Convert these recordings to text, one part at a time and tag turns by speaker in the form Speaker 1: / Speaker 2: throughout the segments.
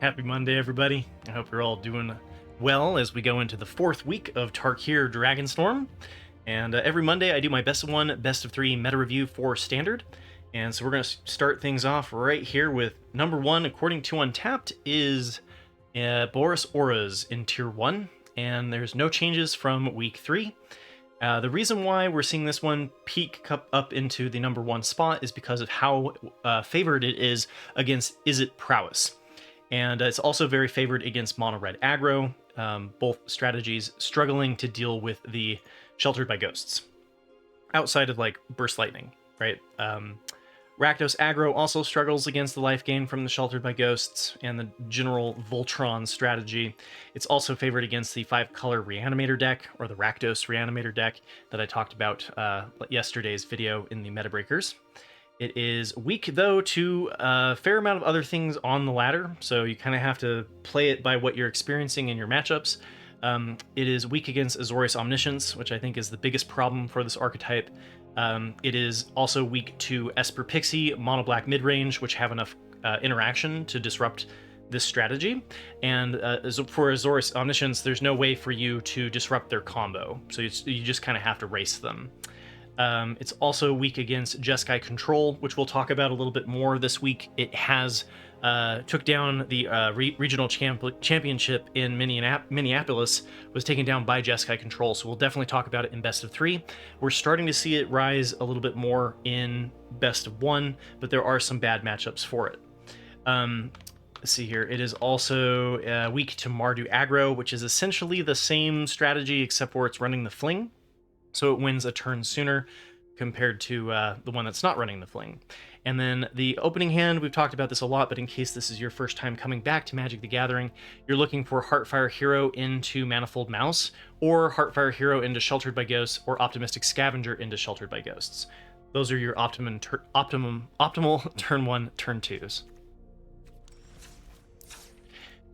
Speaker 1: Happy Monday, everybody. I hope you're all doing well as we go into the fourth week of Tarkir Dragonstorm. And every Monday I do my best of one, best of three meta review for Standard. And so we're going to start things off right here with number one, according to Untapped, is Boros Auras in Tier 1. And there's no changes from week 3. The reason why we're seeing this one peak up into the number one spot is because of how favored it is against Izzet Prowess. And it's also very favored against Mono Red Aggro, both strategies struggling to deal with the Sheltered by Ghosts. Outside of like Burst Lightning, right? Rakdos Aggro also struggles against the life gain from the Sheltered by Ghosts and the general Voltron strategy. It's also favored against the 5-color Reanimator deck, or the Rakdos Reanimator deck that I talked about yesterday's video in the Meta Breakers. It is weak, though, to a fair amount of other things on the ladder, so you kind of have to play it by what you're experiencing in your matchups. It is weak against Azorius Omniscience, which I think is the biggest problem for this archetype. It is also weak to Esper Pixie, Mono Black Midrange, which have enough interaction to disrupt this strategy. And for Azorius Omniscience, there's no way for you to disrupt their combo, so you just kind of have to race them. It's also weak against Jeskai Control, which we'll talk about a little bit more this week. It has took down the regional championship in Minneapolis, was taken down by Jeskai Control, so we'll definitely talk about it in best of 3. We're starting to see it rise a little bit more in best of 1, but there are some bad matchups for it. Let's see here. It is also weak to Mardu Aggro, which is essentially the same strategy except for it's running the fling. So it wins a turn sooner compared to the one that's not running the fling. And then the opening hand, we've talked about this a lot, but in case this is your first time coming back to Magic the Gathering, you're looking for Heartfire Hero into Manifold Mouse, or Heartfire Hero into Sheltered by Ghosts, or Optimistic Scavenger into Sheltered by Ghosts. Those are your optimal turn 1, turn 2s.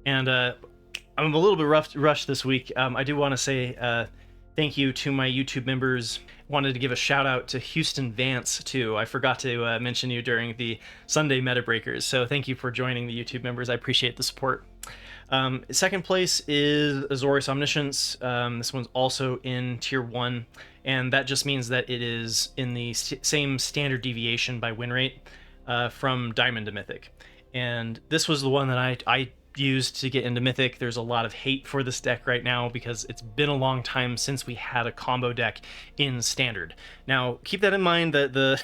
Speaker 1: And I'm a little bit rushed this week. I do want to say thank you to my YouTube members. Wanted to give a shout out to Houston Vance too. I forgot to mention you during the Sunday Meta Breakers, so thank you for joining the YouTube members. I appreciate the support. Second place is Azorius Omniscience. This one's also in Tier 1, and that just means that it is in the same standard deviation by win rate from Diamond to Mythic. And this was the one that I used to get into Mythic. There's a lot of hate for this deck right now because it's been a long time since we had a combo deck in Standard. Now, keep that in mind that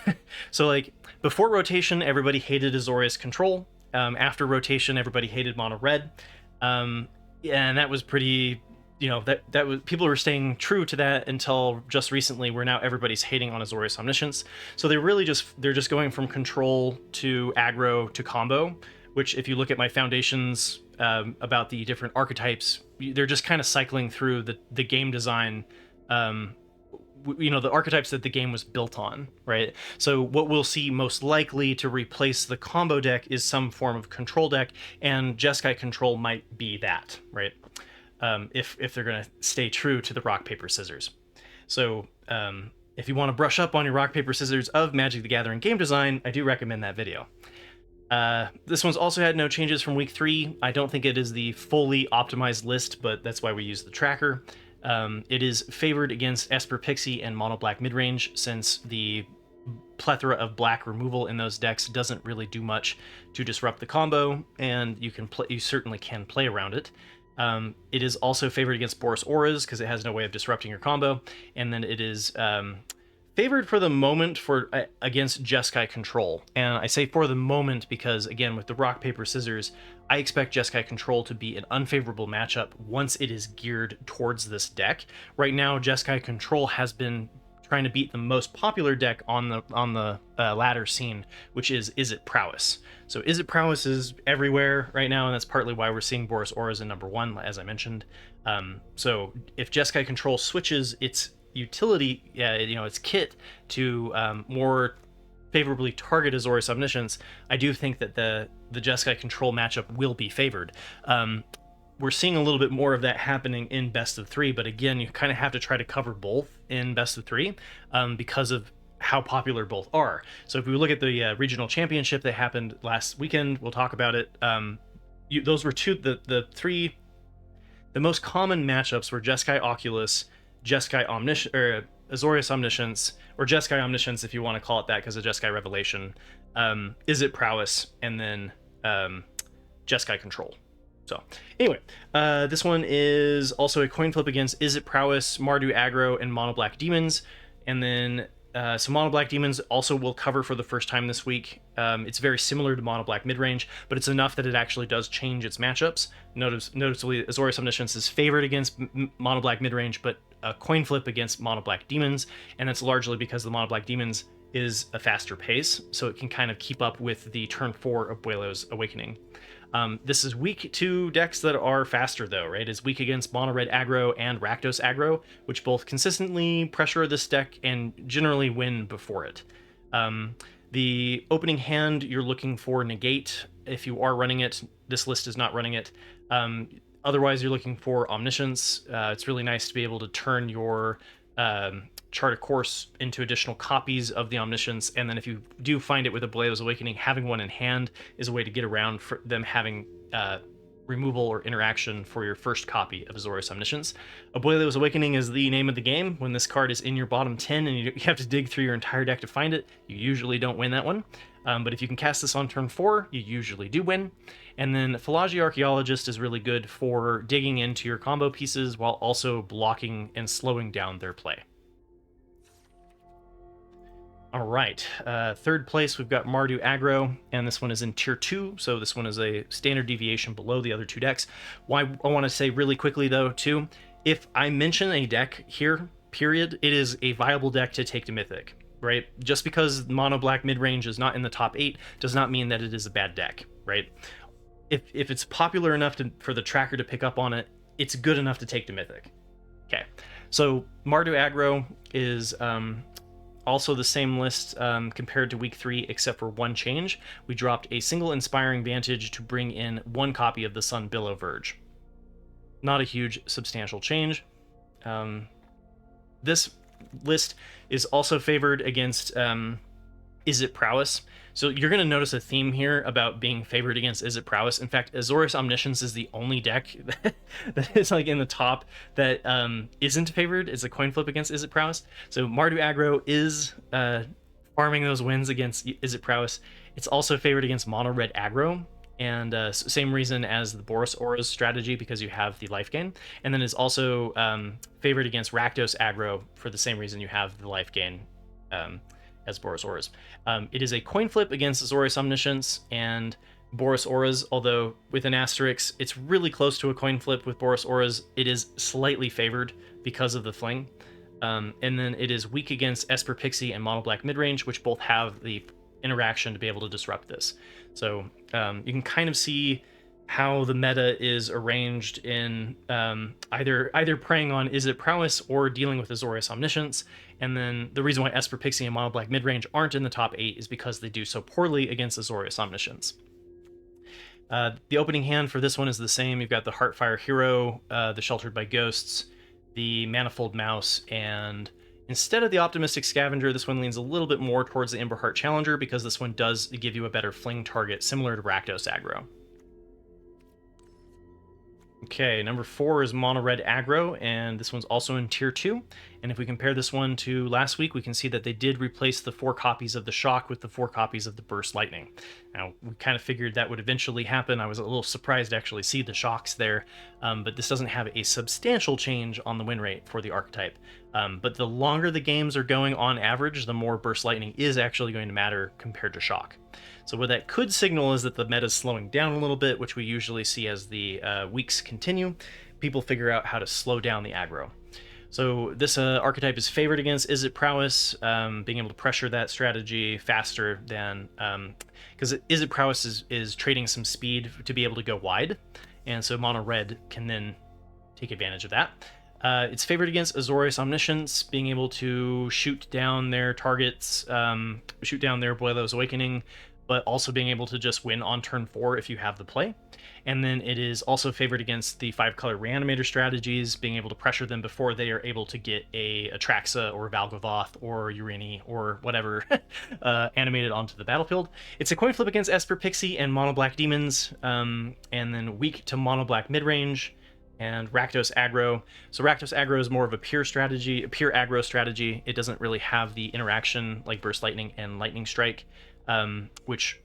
Speaker 1: so like before rotation, everybody hated Azorius Control. After rotation, everybody hated Mono Red. And that was pretty, that was, people were staying true to that until just recently, where now everybody's hating on Azorius Omniscience. So they're just going from control to aggro to combo, which if you look at my foundations about the different archetypes, they're just kind of cycling through the game design, the archetypes that the game was built on, right? So what we'll see most likely to replace the combo deck is some form of control deck, and Jeskai Control might be that, right? If they're going to stay true to the rock, paper, scissors. So if you want to brush up on your rock, paper, scissors of Magic the Gathering game design, I do recommend that video. This one's also had no changes from week 3. I don't think it is the fully optimized list, but that's why we use the tracker. It is favored against Esper Pixie and Mono Black Midrange, since the plethora of black removal in those decks doesn't really do much to disrupt the combo, and you certainly can play around it. It is also favored against Boros Auras because it has no way of disrupting your combo, and then it is favored for the moment against Jeskai Control. And I say for the moment because, again, with the rock, paper, scissors, I expect Jeskai Control to be an unfavorable matchup once it is geared towards this deck. Right now, Jeskai Control has been trying to beat the most popular deck on the ladder scene, which is Izzet Prowess. So Izzet Prowess is everywhere right now, and that's partly why we're seeing Boros Auras in number 1, as I mentioned. So if Jeskai Control switches its utility, its kit to more favorably target Azorius Omniscience, I do think that the Jeskai Control matchup will be favored. We're seeing a little bit more of that happening in best of 3, but again, you kind of have to try to cover both in best of 3 because of how popular both are. So if we look at the regional championship that happened last weekend, we'll talk about it. those were the three. The most common matchups were Jeskai Oculus, Jeskai Omniscience, or Azorius Omniscience, or Jeskai Omniscience if you want to call it that because of Jeskai Revelation, Izzet Prowess, and then Jeskai Control. So anyway, this one is also a coin flip against Izzet Prowess, Mardu Aggro, and Mono Black Demons. And then some Mono Black Demons also will cover for the first time this week. It's very similar to Mono Black Midrange, but it's enough that it actually does change its matchups. Noticeably, Azorius Omniscience is favored against Mono Black Midrange, but a coin flip against Mono Black Demons, and that's largely because the Mono Black Demons is a faster pace, so it can kind of keep up with the turn 4 of Boros Awakening. This is weak to decks that are faster, though, right? It's weak against Mono Red Aggro and Rakdos Aggro, which both consistently pressure this deck and generally win before it. The opening hand, you're looking for Negate if you are running it. This list is not running it. Otherwise, you're looking for Omniscience. It's really nice to be able to turn your Chart a Course into additional copies of the Omniscience, and then if you do find it with a Boros Awakening, having one in hand is a way to get around for them having removal or interaction for your first copy of Azorius Omniscience. A Boros Awakening is the name of the game. When this card is in your bottom 10 and you have to dig through your entire deck to find it, you usually don't win that one. But if you can cast this on turn 4, you usually do win. And then Philology Archaeologist is really good for digging into your combo pieces while also blocking and slowing down their play. All right, third place, we've got Mardu Aggro, and this one is in Tier 2, so this one is a standard deviation below the other two decks. Why I want to say really quickly, though, too, if I mention a deck here, period, it is a viable deck to take to Mythic, right? Just because Mono Black Midrange is not in the top 8 does not mean that it is a bad deck, right? If it's popular enough for the tracker to pick up on it, it's good enough to take to Mythic. Okay, so Mardu Aggro is... also the same list compared to week 3, except for one change. We dropped a single Inspiring Vantage to bring in one copy of the Sun Billow Verge. Not a huge, substantial change. This list is also favored against Izzet Prowess. So you're going to notice a theme here about being favored against Izzet Prowess. In fact, Azorius Omniscience is the only deck that is like in the top that isn't favored. It's a coin flip against Izzet Prowess. So Mardu Aggro is farming those wins against Izzet Prowess. It's also favored against Mono Red Aggro, and same reason as the Boros Auras strategy, because you have the Lifegain. And then it's also favored against Rakdos Aggro for the same reason you have the Lifegain as Boros Auras. It is a coin flip against Azorius Omniscience and Boros Auras, although with an asterisk, it's really close to a coin flip with Boros Auras. It is slightly favored because of the fling. And then it is weak against Esper Pixie and Mono Black Midrange, which both have the interaction to be able to disrupt this. So you can kind of see how the meta is arranged in either preying on Izzet Prowess or dealing with Azorius Omniscience. And then the reason why Esper Pixie and Mono Black Midrange aren't in the top 8 is because they do so poorly against Azorius Omniscience. The opening hand for this one is the same. You've got the Heartfire Hero, the Sheltered by Ghosts, the Manifold Mouse, and instead of the Optimistic Scavenger, this one leans a little bit more towards the Emberheart Challenger because this one does give you a better fling target, similar to Rakdos Aggro. Okay, number 4 is Mono Red Aggro, and this one's also in Tier 2. And if we compare this one to last week, we can see that they did replace the 4 copies of the Shock with the 4 copies of the Burst Lightning. Now, we kind of figured that would eventually happen. I was a little surprised to actually see the Shocks there, but this doesn't have a substantial change on the win rate for the archetype. But the longer the games are going on average, the more Burst Lightning is actually going to matter compared to Shock. So what that could signal is that the meta is slowing down a little bit, which we usually see as the weeks continue. People figure out how to slow down the aggro. So this archetype is favored against Izzet Prowess, being able to pressure that strategy faster than... because Izzet Prowess is trading some speed to be able to go wide, and so Mono Red can then take advantage of that. It's favored against Azorius Omniscience, being able to shoot down their targets, shoot down their Boros Awakening, but also being able to just win on turn 4 if you have the play. And then it is also favored against the 5-color Reanimator strategies, being able to pressure them before they are able to get a Atraxa or Valgavoth or Urini or whatever animated onto the battlefield. It's a coin flip against Esper Pixie and Mono Black Demons, and then weak to Mono Black Midrange and Rakdos Aggro. So Rakdos Aggro is more of a pure strategy, a pure aggro strategy. It doesn't really have the interaction like Burst Lightning and Lightning Strike, which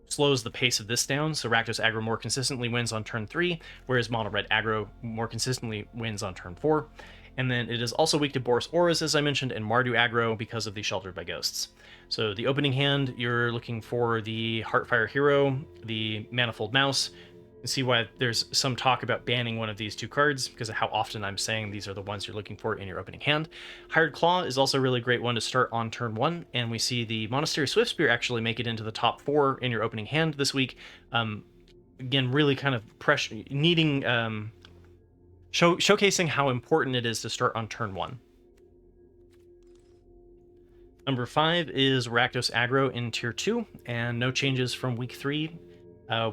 Speaker 1: slows the pace of this down. So Rakdos Aggro more consistently wins on turn 3, whereas Mono Red Aggro more consistently wins on turn 4. And then it is also weak to Boros Auras, as I mentioned, and Mardu Aggro because of the Sheltered by Ghosts. So the opening hand, you're looking for the Heartfire Hero, the Manifold Mouse. You can see why there's some talk about banning one of these 2 cards because of how often I'm saying these are the ones you're looking for in your opening hand. Hired Claw is also a really great one to start on turn 1, and we see the Monastery Swiftspear actually make it into the top 4 in your opening hand this week. Again, really kind of needing showcasing how important it is to start on turn 1. Number 5 is Rakdos Aggro in tier 2, and no changes from week 3.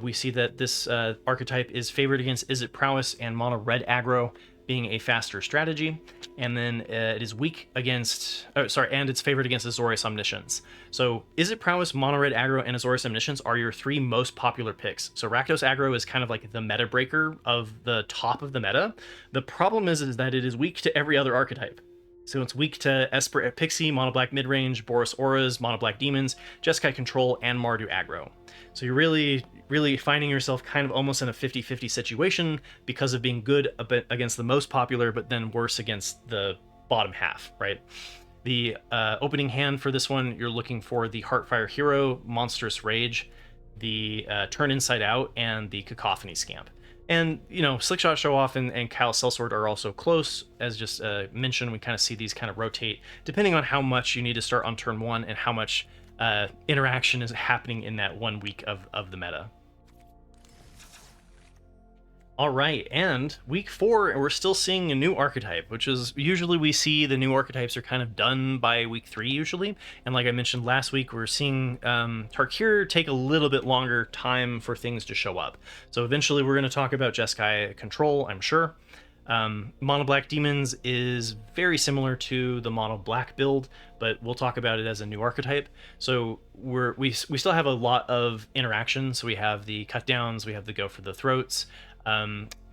Speaker 1: We see that this archetype is favored against Izzet Prowess and Mono Red Aggro, being a faster strategy, and then it is weak against, and it's favored against Azorius Omniscience. So Izzet Prowess, Mono Red Aggro, and Azorius Omniscience are your 3 most popular picks. So Rakdos Aggro is kind of like the meta breaker of the top of the meta. The problem is that it is weak to every other archetype. So it's weak to Esper Pixie, Mono Black Midrange, Boros Auras, Mono Black Demons, Jeskai Control, and Mardu Aggro. So you're really finding yourself kind of almost in a 50-50 situation because of being good a bit against the most popular, but then worse against the bottom half, right? The opening hand for this one, you're looking for the Heartfire Hero, Monstrous Rage, the Turn Inside Out, and the Cacophony Scamp. And, you know, Slickshot Show Off and Kyle Sellsword are also close. As just mentioned, we kind of see these kind of rotate depending on how much you need to start on turn 1 and how much interaction is happening in that 1 week of the meta. All right, and week 4, we're still seeing a new archetype, which is usually we see the new archetypes are kind of done by week 3 usually. And like I mentioned last week, we're seeing Tarkir take a little bit longer time for things to show up. So eventually we're going to talk about Jeskai Control, I'm sure. Mono Black Demons is very similar to the Mono Black build, but we'll talk about it as a new archetype. So we still have a lot of interaction. So we have the cut downs, we have the go for the throats.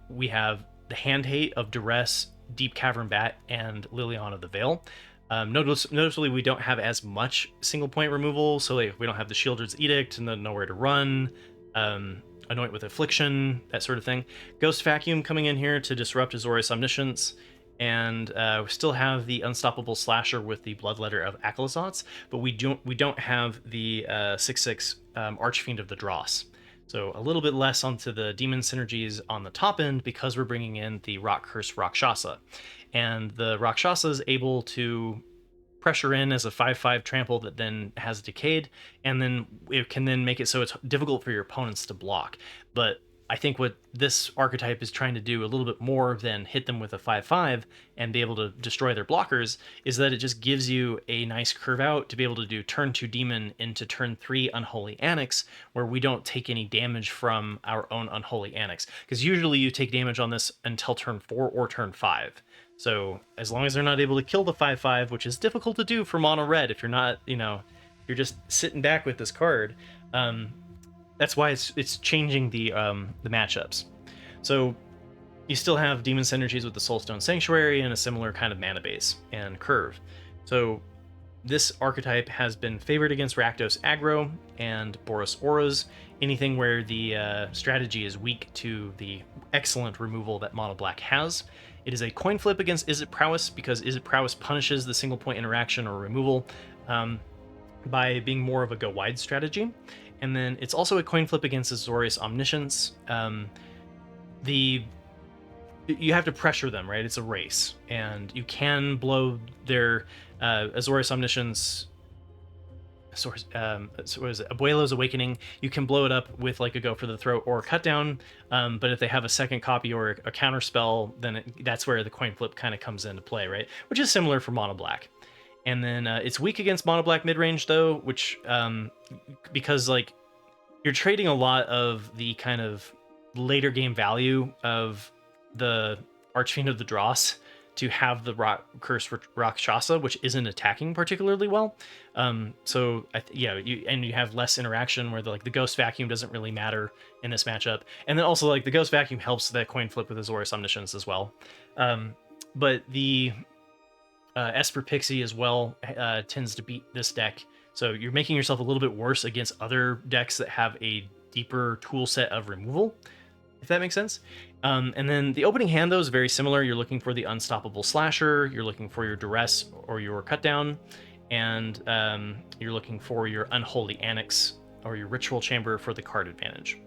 Speaker 1: We have the Hand Hate of Duress, Deep Cavern Bat, and Liliana the Veil. Noticeably, we don't have as much single point removal, so like we don't have the Shieldred's Edict and the Nowhere to Run, Anoint with Affliction, that sort of thing. Ghost Vacuum coming in here to disrupt Azorius Omniscience, and we still have the Unstoppable Slasher with the Bloodletter of Akalazots, but we don't have the 6/6 Archfiend of the Dross. So a little bit less onto the demon synergies on the top end because we're bringing in the Rock Curse Rakshasa. And the Rakshasa is able to pressure in as a 5/5 trample that then has decayed, and then it can then make it so it's difficult for your opponents to block. But I think what this archetype is trying to do a little bit more than hit them with a 5/5 and be able to destroy their blockers is that it just gives you a nice curve out to be able to do turn 2 demon into turn 3 Unholy Annex, where we don't take any damage from our own Unholy Annex. Because usually you take damage on this until turn 4 or turn 5. So as long as they're not able to kill the 5/5, which is difficult to do for mono red if you're not, you're just sitting back with this card. That's why it's changing the matchups. So you still have demon synergies with the Soulstone Sanctuary and a similar kind of mana base and curve. So this archetype has been favored against Rakdos Aggro and Boros Auras, anything where the strategy is weak to the excellent removal that Mono Black has. It is a coin flip against Izzet Prowess because Izzet Prowess punishes the single point interaction or removal by being more of a go wide strategy. And then it's also a coin flip against Azorius Omniscience. You have to pressure them, right? It's a race, and you can blow their Azorius Omniscience. So what is it? Abuelo's Awakening. You can blow it up with like a go for the throat or a cut down. But if they have a second copy or a counter spell, then that's where the coin flip kind of comes into play, right? Which is similar for Mono Black. And then it's weak against mono black midrange though, which because like you're trading a lot of the kind of later game value of the Archfiend of the Dross to have the Curse Rakshasa, which isn't attacking particularly well. So you have less interaction where the Ghost Vacuum doesn't really matter in this matchup, and then also like the Ghost Vacuum helps that coin flip with Azorius Omniscience as well. But the Esper Pixie as well tends to beat this deck, so you're making yourself a little bit worse against other decks that have a deeper tool set of removal, if that makes sense. And then the opening hand, though, is very similar. You're looking for the Unstoppable Slasher, you're looking for your Duress or your Cutdown, and you're looking for your Unholy Annex or your Ritual Chamber for the card advantage.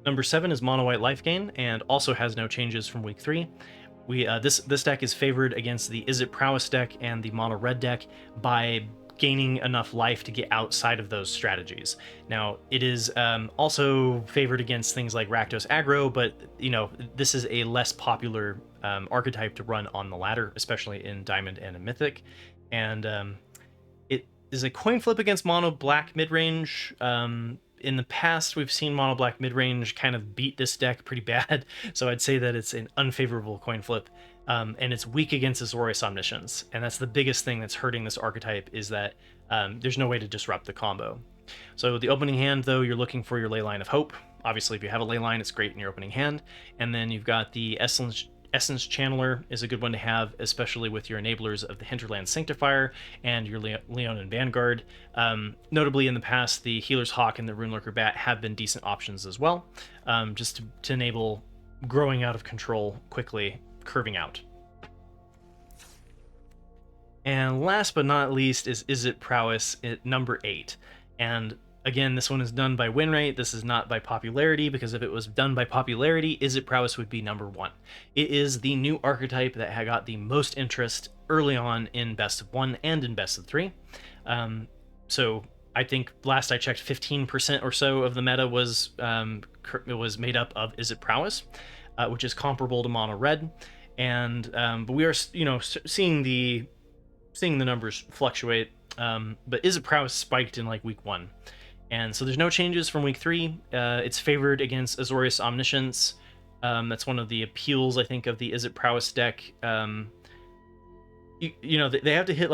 Speaker 1: Number 7 is Mono White Lifegain, and also has no changes from week 3. This deck is favored against the Izzet Prowess deck and the Mono Red deck by gaining enough life to get outside of those strategies. Now, it is also favored against things like Rakdos Aggro, but this is a less popular archetype to run on the ladder, especially in Diamond and in Mythic. And it is a coin flip against Mono Black midrange. In the past, we've seen Mono Black midrange kind of beat this deck pretty bad, so I'd say that it's an unfavorable coin flip. And it's weak against Azorius Omniscience, and that's the biggest thing that's hurting this archetype, is that there's no way to disrupt the combo. So the opening hand, though, you're looking for your Leyline of Hope. Obviously, if you have a Leyline, it's great in your opening hand. And then you've got the Essence Channeler is a good one to have, especially with your enablers of the Hinterland Sanctifier and your Leonin Vanguard. Notably, in the past, the Healer's Hawk and the Runelurker Bat have been decent options as well, just to enable growing out of control quickly, curving out. And last but not least is Izzet Prowess at number 8. And again, this one is done by win rate. This is not by popularity, because if it was done by popularity, Izzet Prowess would be number 1. It is the new archetype that had got the most interest early on in Best of 1 and in Best of 3. So I think last I checked, 15% or so of the meta was made up of Izzet Prowess, which is comparable to Mono Red. And but we are seeing the numbers fluctuate. But Izzet Prowess spiked in like week 1, and so there's no changes from week 3. It's favored against Azorius Omniscience. That's one of the appeals, I think, of the Izzet Prowess deck. They have to hit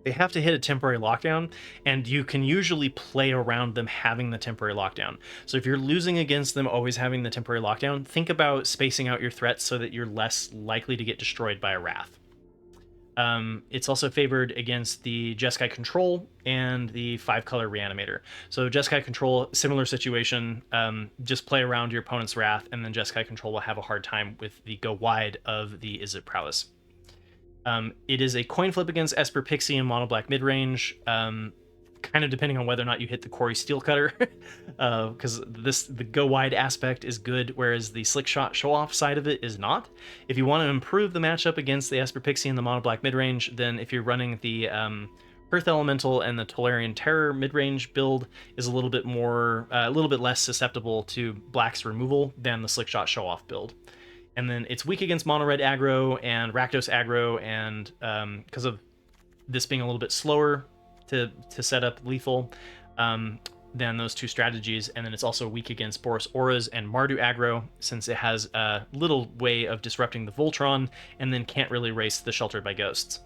Speaker 1: they have to hit a temporary lockdown, and you can usually play around them having the temporary lockdown. So if you're losing against them always having the temporary lockdown, think about spacing out your threats so that you're less likely to get destroyed by a Wrath. It's also favored against the Jeskai Control and the 5-color Reanimator. So Jeskai Control, similar situation, just play around your opponent's Wrath, and then Jeskai Control will have a hard time with the go wide of the Izzet Prowess. It is a coin flip against Esper Pixie and Mono Black midrange, kind of depending on whether or not you hit the Quarry Steel Cutter, because the go wide aspect is good, whereas the Slick Shot show off side of it is not. If you want to improve the matchup against the Esper Pixie and the Mono Black midrange, then if you're running the Earth Elemental and the Tolarian Terror midrange build, is a little bit less susceptible to Black's removal than the Slick Shot show off build. And then it's weak against Mono Red Aggro and Rakdos Aggro, and because of this being a little bit slower to set up lethal than those two strategies. And then it's also weak against Boros Auras and Mardu Aggro, since it has a little way of disrupting the Voltron and then can't really race the Sheltered by Ghosts.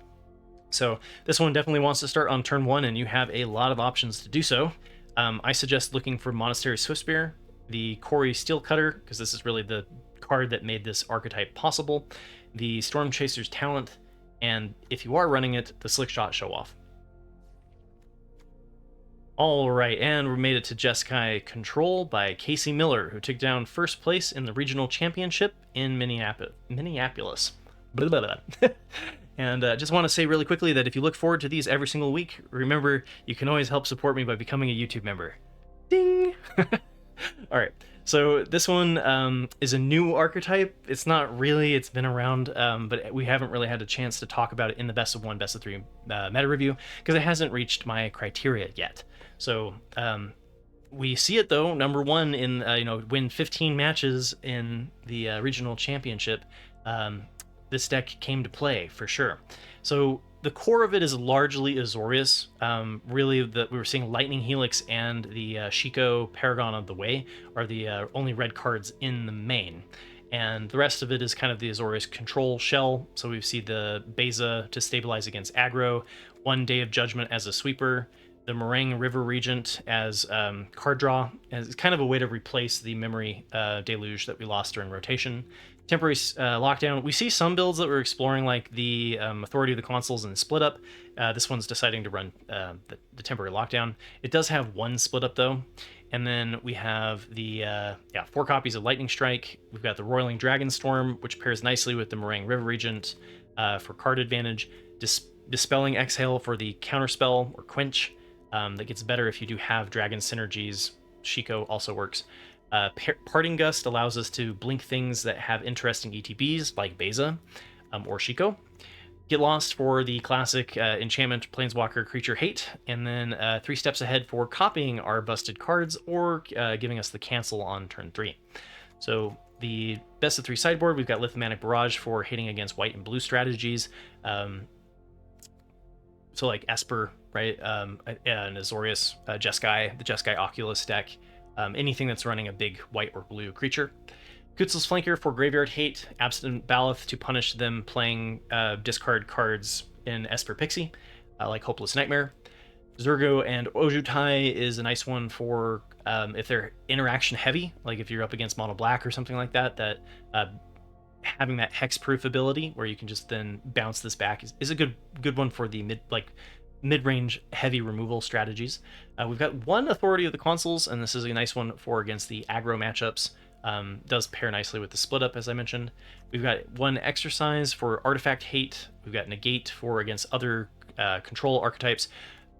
Speaker 1: So this one definitely wants to start on turn 1, and you have a lot of options to do so. I suggest looking for Monastery Swiftspear, the Quarry Steel Cutter, because this is really the card that made this archetype possible, the Storm Chaser's Talent, and if you are running it, the Slick Shot Show Off. All right, and we made it to Jeskai Control by Casey Miller, who took down first place in the regional championship in Minneapolis. Blah, blah, blah. And just want to say really quickly that if you look forward to these every single week, remember, you can always help support me by becoming a YouTube member. Ding! All right, so this one is a new archetype. It's not really, it's been around, but we haven't really had a chance to talk about it in the Best of 1, Best of 3 meta review, because it hasn't reached my criteria yet. So we see it, though, number 1 in, win 15 matches in the regional championship. this deck came to play for sure. So the core of it is largely Azorius. Really, we were seeing Lightning Helix and the Shiko Paragon of the Way are the only red cards in the main. And the rest of it is kind of the Azorius control shell. So we see the Beza to stabilize against aggro, one Day of Judgment as a sweeper, the Meringue River Regent as card draw, as kind of a way to replace the Memory Deluge that we lost during rotation. Temporary Lockdown. We see some builds that we're exploring, like the Authority of the Consuls and Split Up. This one's deciding to run the Temporary Lockdown. It does have one Split Up, though. And then we have the 4 copies of Lightning Strike. We've got the Roiling Dragonstorm, which pairs nicely with the Meringue River Regent for card advantage. Dispelling Exhale for the counterspell or quench. That gets better if you do have dragon synergies. Shiko also works. Parting Gust allows us to blink things that have interesting ETBs, like Beza or Shiko. Get Lost for the classic enchantment Planeswalker creature hate, and then 3 steps ahead for copying our busted cards or giving us the cancel on turn 3. So the best of 3 sideboard, we've got Lithomantic Barrage for hitting against white and blue strategies. So like Esper, right? And Azorius, Jeskai, the Jeskai Oculus deck. Anything that's running a big white or blue creature. Kutzel's Flanker for Graveyard Hate, Abstinent Baloth to punish them playing discard cards in Esper Pixie, like Hopeless Nightmare. Zurgo and Ojutai is a nice one for if they're interaction heavy, like if you're up against Mono Black or something like that, having that hexproof ability where you can just then bounce this back is a good one for the mid-range heavy removal strategies. We've got one Authority of the Consuls, and this is a nice one for against the aggro matchups. Does pair nicely with the Split Up, as I mentioned. We've got one Exercise for Artifact Hate. We've got Negate for against other control archetypes.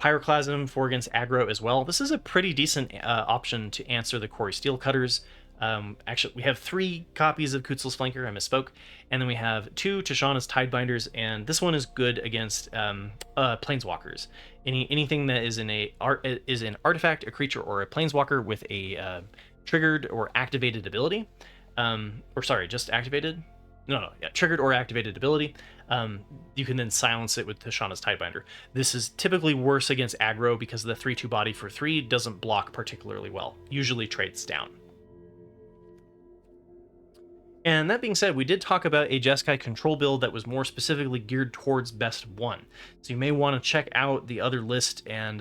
Speaker 1: Pyroclasm for against aggro as well. This is a pretty decent option to answer the Quarry Steel Cutters. Actually, we have 3 copies of Kutzel's Flanker, I misspoke, and then we have 2 Tishana's Tidebinders, and this one is good against Planeswalkers. Anything that is an artifact, a creature, or a Planeswalker with a triggered or activated ability, just activated? Triggered or activated ability. You can then silence it with Tishana's Tidebinder. This is typically worse against aggro because the 3/2 body for 3 doesn't block particularly well, usually trades down. And that being said, we did talk about a Jeskai Control build that was more specifically geared towards best of 1. So you may want to check out the other list, and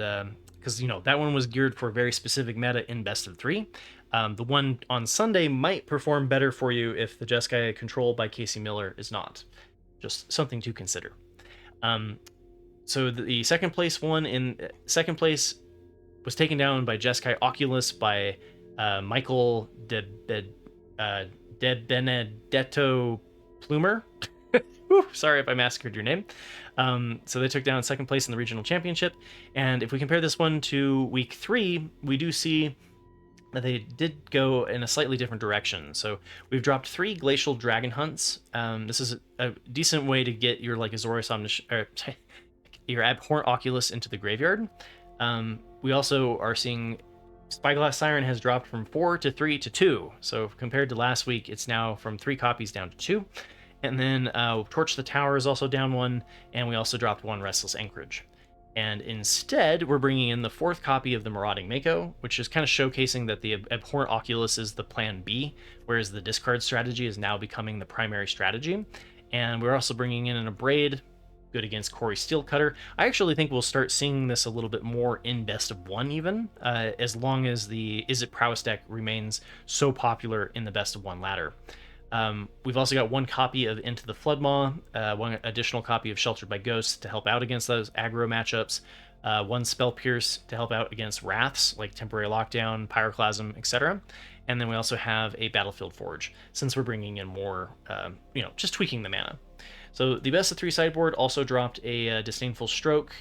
Speaker 1: because that one was geared for a very specific meta in best of 3. The one on Sunday might perform better for you if the Jeskai Control by Casey Miller is not. Just something to consider. So the second place one in second place was taken down by Jeskai Oculus by Michael De Benedetto Plumer. Sorry if I massacred your name. So they took down second place in the regional championship. And if we compare this one to week 3, we do see that they did go in a slightly different direction. So we've dropped 3 Glacial Dragon Hunts. This is a decent way to get your Azorius Omniscience, your Abhorrent Oculus into the graveyard. We also are seeing Spyglass Siren has dropped from 4 to 3 to 2. So compared to last week, it's now from 3 copies down to 2. And then Torch the Tower is also down 1, and we also dropped 1 Restless Anchorage. And instead, we're bringing in the 4th copy of the Marauding Mako, which is kind of showcasing that the Abhorrent Oculus is the plan B, whereas the discard strategy is now becoming the primary strategy. And we're also bringing in an Abrade, good against Quarry Steelcutter. I actually think we'll start seeing this a little bit more in best of 1 even, as long as the Izzet Prowess deck remains so popular in the best of 1 ladder. We've also got 1 copy of Into the Floodmaw, 1 additional copy of Sheltered by Ghosts to help out against those aggro matchups, 1 Spell Pierce to help out against Wraths, like Temporary Lockdown, Pyroclasm, etc. And then we also have a Battlefield Forge, since we're bringing in more, just tweaking the mana. So the best of 3 sideboard also dropped a Disdainful Stroke,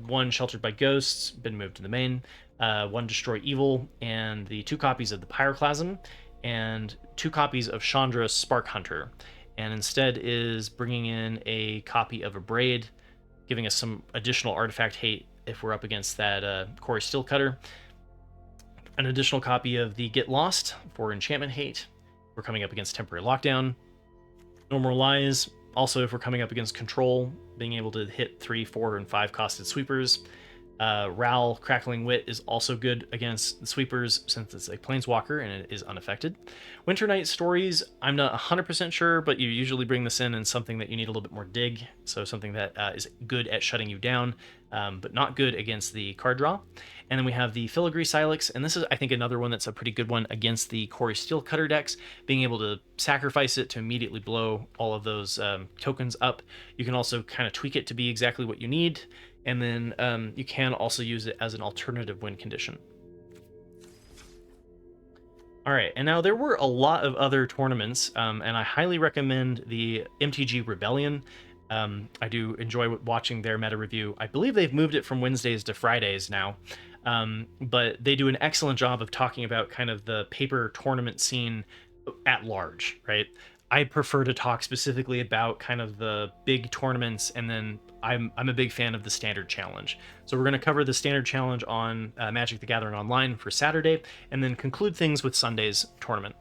Speaker 1: 1 Sheltered by Ghosts, been moved to the main, 1 Destroy Evil, and the 2 copies of the Pyroclasm, and 2 copies of Chandra's Spark Hunter, and instead is bringing in a copy of Abrade, giving us some additional artifact hate if we're up against that Quarry Steelcutter, an additional copy of the Get Lost for enchantment hate. We're coming up against Temporary Lockdown, Normal Lies, also if we're coming up against control, being able to hit 3, 4, and 5 costed sweepers. Ral, Crackling Wit is also good against sweepers since it's a planeswalker and it is unaffected. Winter Night Stories, I'm not 100% sure, but you usually bring this in something that you need a little bit more dig, so something that is good at shutting you down, but not good against the card draw. And then we have the Filigree Silex, and this is, I think, another one that's a pretty good one against the Kori Steelcutter decks, being able to sacrifice it to immediately blow all of those tokens up. You can also kind of tweak it to be exactly what you need, and then you can also use it as an alternative win condition. All right, and now there were a lot of other tournaments, and I highly recommend the MTG Rebellion. I do enjoy watching their meta review. I believe they've moved it from Wednesdays to Fridays now, but they do an excellent job of talking about kind of the paper tournament scene at large, right? I prefer to talk specifically about kind of the big tournaments, and then I'm a big fan of the Standard Challenge. So we're going to cover the Standard Challenge on Magic the Gathering Online for Saturday, and then conclude things with Sunday's tournament.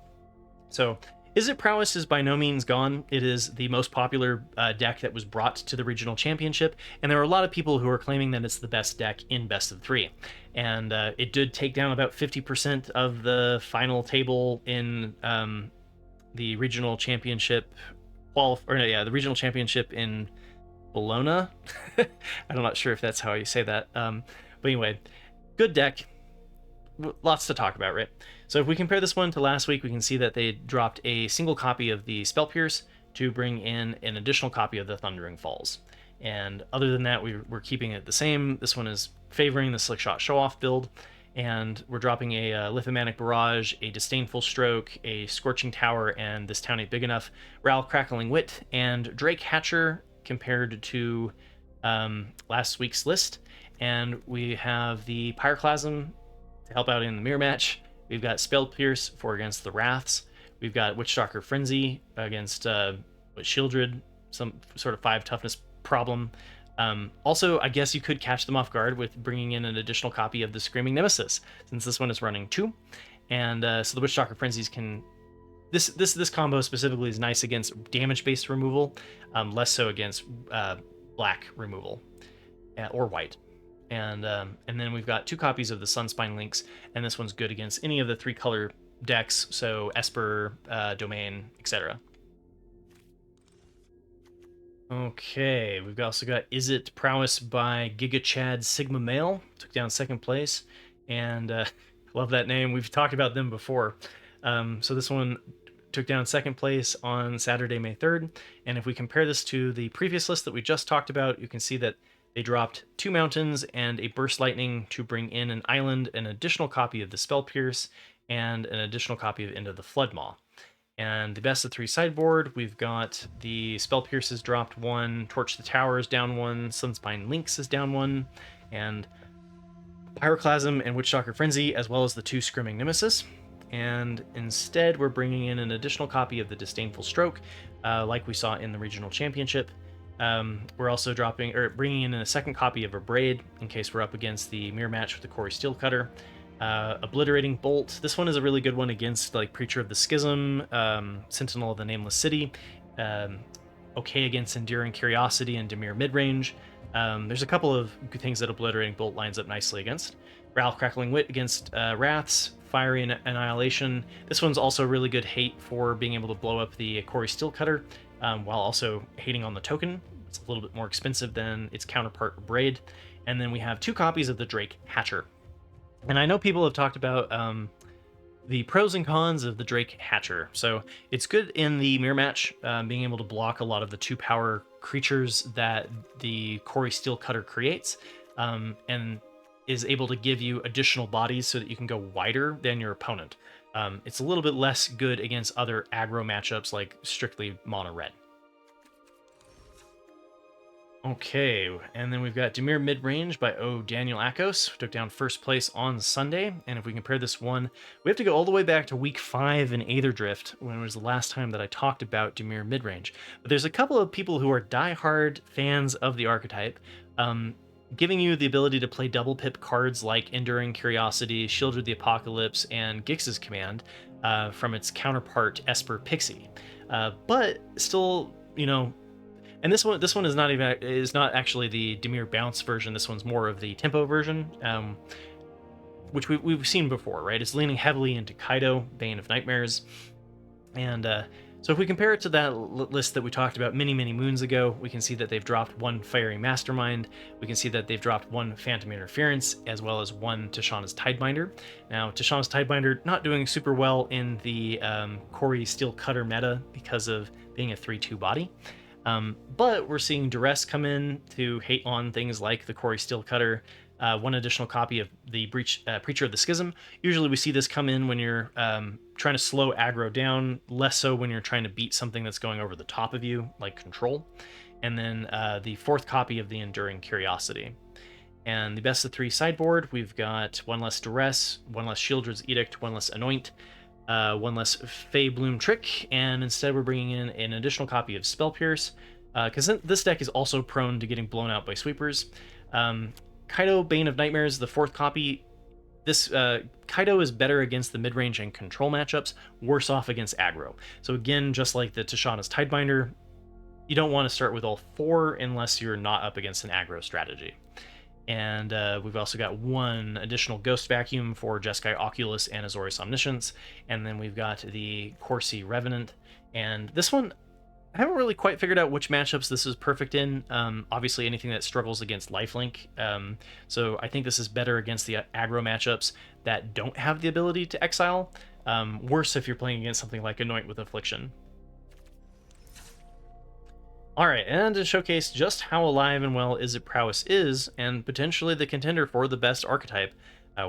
Speaker 1: So Izzet Prowess is by no means gone. It is the most popular deck that was brought to the regional championship, and there are a lot of people who are claiming that it's the best deck in best of 3. And it did take down about 50% of the final table in the regional championship the regional championship in Bologna. I'm not sure if that's how you say that. But anyway, good deck. Lots to talk about, right? So if we compare this one to last week, we can see that they dropped a single copy of the Spell Pierce to bring in an additional copy of the Thundering Falls. And other than that, we're keeping it the same. This one is favoring the Slickshot Show-Off build, and we're dropping a Lithomantic Barrage, a Disdainful Stroke, a Scorching Tower, and This Town Ain't Big Enough, Ral, Crackling Wit, and Drake Hatcher compared to last week's list. And we have the Pyroclasm to help out in the mirror match. We've got Spell Pierce for against the Wraths. We've got Witchstalker Frenzy against Shieldred, some sort of 5 toughness problem. Also, I guess you could catch them off guard with bringing in an additional copy of the Screaming Nemesis, since this one is running 2. And so the Witchstalker Frenzies can... This combo specifically is nice against damage-based removal, less so against black removal, or white. And then we've got 2 copies of the Sunspine Links, and this one's good against any of the 3-color decks, so Esper, Domain, etc. Okay, we've also got Izzet Prowess by Giga Chad Sigma Male. Took down 2nd place, and love that name. We've talked about them before. So this one took down 2nd place on Saturday, May 3rd. And if we compare this to the previous list that we just talked about, you can see that they dropped 2 mountains and a Burst Lightning to bring in an island, an additional copy of the Spell Pierce, and an additional copy of Into the Floodmaw. And the best of 3 sideboard, we've got the Spell Pierce is dropped 1, Torch the Tower is down 1, Sunspine Links is down 1, and Pyroclasm and Witchstalker Frenzy, as well as the 2 Screaming Nemesis. And instead, we're bringing in an additional copy of the Disdainful Stroke, like we saw in the regional championship. We're also bringing in a 2nd copy of Abrade in case we're up against the mirror match with the Kori Steelcutter. Obliterating Bolt. This one is a really good one against like Preacher of the Schism, Sentinel of the Nameless City. Okay against Enduring Curiosity and Dimir Midrange. There's a couple of good things that Obliterating Bolt lines up nicely against. Ral, Crackling Wit against Wraths. Fiery Annihilation. This one's also really good hate for being able to blow up the Kori Steelcutter, while also hating on the token. It's a little bit more expensive than its counterpart Braid. And then we have 2 copies of the Drake Hatcher. And I know people have talked about the pros and cons of the Drake Hatcher. So it's good in the mirror match, being able to block a lot of the 2-power creatures that the Kori Steelcutter creates, and is able to give you additional bodies so that you can go wider than your opponent. It's a little bit less good against other aggro matchups like strictly mono red. Okay, and then we've got Dimir Midrange by Daniel Akos. Took down 1st place on Sunday, and if we compare this one, we have to go all the way back to week 5 in Aether Drift, when it was the last time that I talked about Dimir Midrange. But there's a couple of people who are diehard fans of the archetype, giving you the ability to play double pip cards like Enduring Curiosity, Shieldred the Apocalypse, and Gix's Command from its counterpart Esper Pixie. But still, you know, and this one is not actually the Dimir Bounce version. This one's more of the tempo version, which we've seen before, right? It's leaning heavily into Kaido, Bane of Nightmares, and so if we compare it to that list that we talked about many moons ago, we can see that they've dropped one Fiery Mastermind. We can see that they've dropped one Phantom Interference, as well as one Tishana's Tidebinder. Now, Tishana's Tidebinder not doing super well in the Corey Steel Cutter meta because of being a 3/2 body. But we're seeing Duress come in to hate on things like the Corey Steel Cutter, one additional copy of the Preacher of the Schism. Usually we see this come in when you're trying to slow aggro down, less so when you're trying to beat something that's going over the top of you, like Control. And then the fourth copy of the Enduring Curiosity. And the best of 3 sideboard, we've got one less Duress, one less Shieldred's Edict, one less Anoint, one less Fey Bloom Trick, and instead we're bringing in an additional copy of Spell Pierce, because this deck is also prone to getting blown out by sweepers. Kaido, Bane of Nightmares, the fourth copy. This Kaido is better against the mid-range and control matchups, worse off against aggro. So again, just like the Tishana's Tidebinder, you don't want to start with all 4 unless you're not up against an aggro strategy. And we've also got one additional Ghost Vacuum for Jeskai Oculus and Azorius Omniscience, and then we've got the Corsi Revenant. And this one, I haven't really quite figured out which matchups this is perfect in. Obviously, anything that struggles against lifelink. So I think this is better against the aggro matchups that don't have the ability to exile. Worse if you're playing against something like Anoint with Affliction. Alright, and to showcase just how alive and well Izzet Prowess is, and potentially the contender for the best archetype,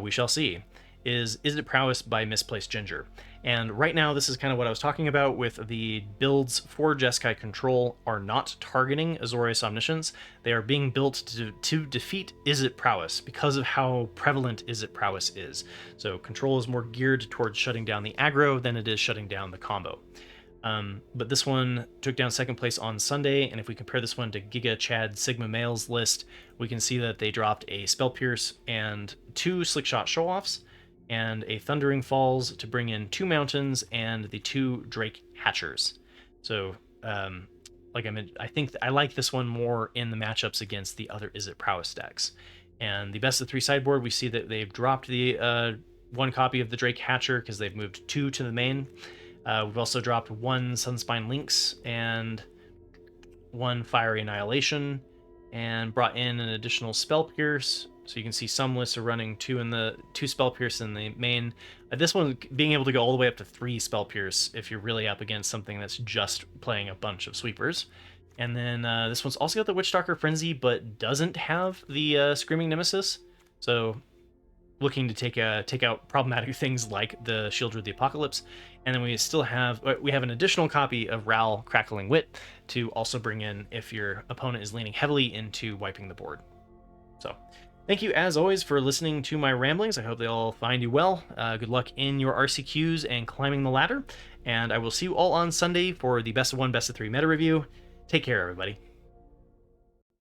Speaker 1: we shall see, is Izzet Prowess by Misplaced Ginger. And right now, this is kind of what I was talking about with the builds for Jeskai Control are not targeting Azorius Omniscience. They are being built to defeat Izzet Prowess because of how prevalent Izzet Prowess is. So Control is more geared towards shutting down the aggro than it is shutting down the combo. But this one took down second place on Sunday, and if we compare this one to Giga Chad Sigma Male's list, we can see that they dropped a Spell Pierce and 2 Slickshot Show-Offs, and a Thundering Falls to bring in 2 Mountains and the 2 Drake Hatchers. So, like I mentioned, I think I like this one more in the matchups against the other Izzet Prowess decks. And the best of 3 sideboard, we see that they've dropped the 1 copy of the Drake Hatcher because they've moved 2 to the main. We've also dropped 1 Sunspine Lynx and 1 Fiery Annihilation, and brought in an additional Spell Pierce. So you can see some lists are running 2 Spell Pierce in the main. This one being able to go all the way up to 3 Spell Pierce if you're really up against something that's just playing a bunch of sweepers. And then this one's also got the Witchstalker Frenzy, but doesn't have the Screaming Nemesis. So looking to take out problematic things like the Shieldred the Apocalypse. And then we have an additional copy of Ral Crackling Wit to also bring in if your opponent is leaning heavily into wiping the board. So thank you as always for listening to my ramblings. I hope they all find you well. Good luck in your RCQs and climbing the ladder. And I will see you all on Sunday for the best of 1, best of 3 meta review. Take care, everybody.